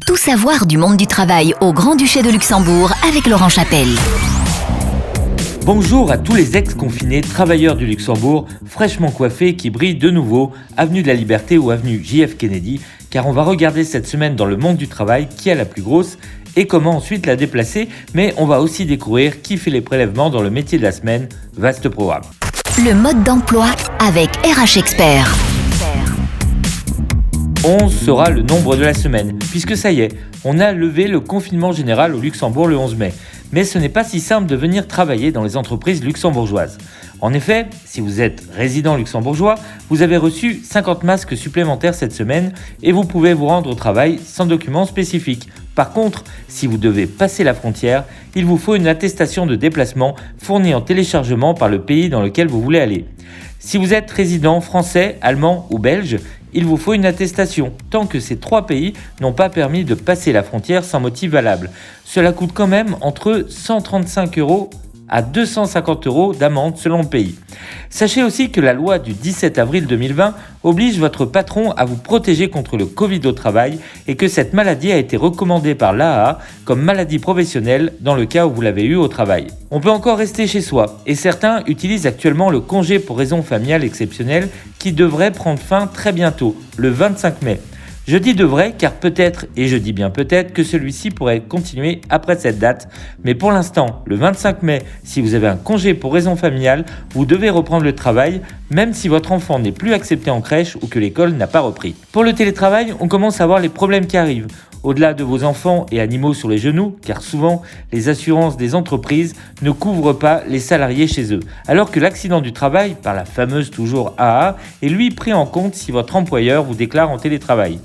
Tout savoir du monde du travail au Grand-Duché de Luxembourg avec Laurent Chapelle. Bonjour à tous les ex-confinés travailleurs du Luxembourg, fraîchement coiffés qui brillent de nouveau, avenue de la Liberté ou avenue JF Kennedy, car on va regarder cette semaine dans le monde du travail qui a la plus grosse et comment ensuite la déplacer, mais on va aussi découvrir qui fait les prélèvements dans le métier de la semaine, vaste programme. Le mode d'emploi avec RH Expert. 11 sera le nombre de la semaine, puisque ça y est, on a levé le confinement général au Luxembourg le 11 mai. Mais ce n'est pas si simple de venir travailler dans les entreprises luxembourgeoises. En effet, si vous êtes résident luxembourgeois, vous avez reçu 50 masques supplémentaires cette semaine et vous pouvez vous rendre au travail sans document spécifique. Par contre, si vous devez passer la frontière, il vous faut une attestation de déplacement fournie en téléchargement par le pays dans lequel vous voulez aller. Si vous êtes résident français, allemand ou belge, il vous faut une attestation, tant que ces 3 pays n'ont pas permis de passer la frontière sans motif valable. Cela coûte quand même entre 135 € à 250 € d'amende selon le pays. Sachez aussi que la loi du 17 avril 2020 oblige votre patron à vous protéger contre le Covid au travail et que cette maladie a été recommandée par l'AAA comme maladie professionnelle dans le cas où vous l'avez eu au travail. On peut encore rester chez soi et certains utilisent actuellement le congé pour raison familiale exceptionnelle qui devrait prendre fin très bientôt, le 25 mai. Je dis devrait car peut-être, et je dis bien peut-être, que celui-ci pourrait continuer après cette date. Mais pour l'instant, le 25 mai, si vous avez un congé pour raison familiale, vous devez reprendre le travail, même si votre enfant n'est plus accepté en crèche ou que l'école n'a pas repris. Pour le télétravail, on commence à voir les problèmes qui arrivent. Au-delà de vos enfants et animaux sur les genoux, car souvent, les assurances des entreprises ne couvrent pas les salariés chez eux. Alors que l'accident du travail, par la fameuse toujours AA, est lui pris en compte si votre employeur vous déclare en télétravail.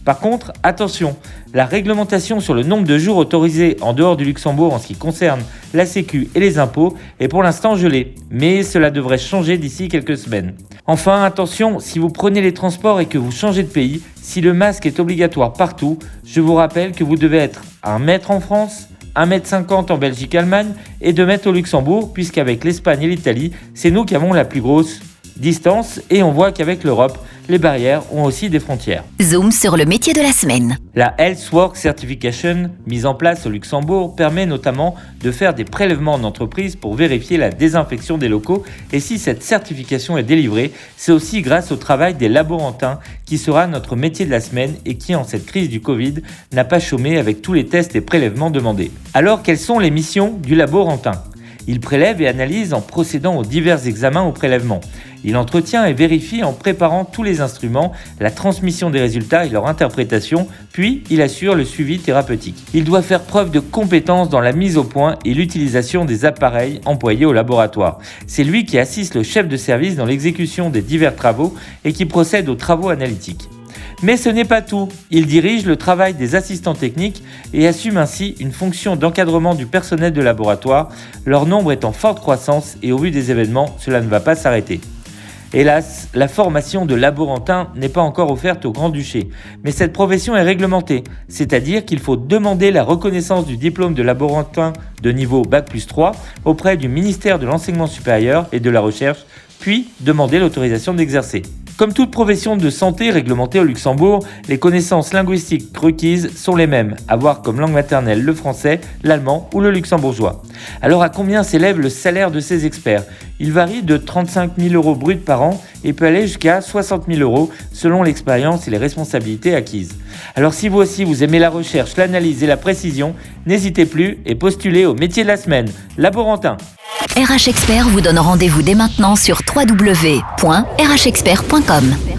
Par contre, attention, la réglementation sur le nombre de jours autorisés en dehors du Luxembourg en ce qui concerne la Sécu et les impôts est pour l'instant gelée, mais cela devrait changer d'ici quelques semaines. Enfin, attention, si vous prenez les transports et que vous changez de pays, si le masque est obligatoire partout, je vous rappelle que vous devez être à 1 mètre en France, 1,50 m en Belgique et Allemagne et 2 mètres au Luxembourg, puisqu'avec l'Espagne et l'Italie, c'est nous qui avons la plus grosse distance et on voit qu'avec l'Europe, les barrières ont aussi des frontières. Zoom sur le métier de la semaine. La Health Work Certification, mise en place au Luxembourg, permet notamment de faire des prélèvements en entreprise pour vérifier la désinfection des locaux et si cette certification est délivrée, c'est aussi grâce au travail des laborantins qui sera notre métier de la semaine et qui, en cette crise du Covid, n'a pas chômé avec tous les tests et prélèvements demandés. Alors, quelles sont les missions du laborantin ? Il prélève et analyse en procédant aux divers examens au prélèvement. Il entretient et vérifie en préparant tous les instruments, la transmission des résultats et leur interprétation, puis il assure le suivi thérapeutique. Il doit faire preuve de compétence dans la mise au point et l'utilisation des appareils employés au laboratoire. C'est lui qui assiste le chef de service dans l'exécution des divers travaux et qui procède aux travaux analytiques. Mais ce n'est pas tout. Il dirige le travail des assistants techniques et assume ainsi une fonction d'encadrement du personnel de laboratoire. Leur nombre est en forte croissance et au vu des événements, cela ne va pas s'arrêter. Hélas, la formation de laborantin n'est pas encore offerte au Grand-Duché, mais cette profession est réglementée, c'est-à-dire qu'il faut demander la reconnaissance du diplôme de laborantin de niveau Bac+3 auprès du ministère de l'Enseignement supérieur et de la Recherche, puis demander l'autorisation d'exercer. Comme toute profession de santé réglementée au Luxembourg, les connaissances linguistiques requises sont les mêmes, avoir comme langue maternelle le français, l'allemand ou le luxembourgeois. Alors à combien s'élève le salaire de ces experts ? Il varie de 35 000 € bruts par an et peut aller jusqu'à 60 000 € selon l'expérience et les responsabilités acquises. Alors si vous aussi vous aimez la recherche, l'analyse et la précision, n'hésitez plus et postulez au métier de la semaine, laborantin. RH Expert vous donne rendez-vous dès maintenant sur www.rhexpert.com.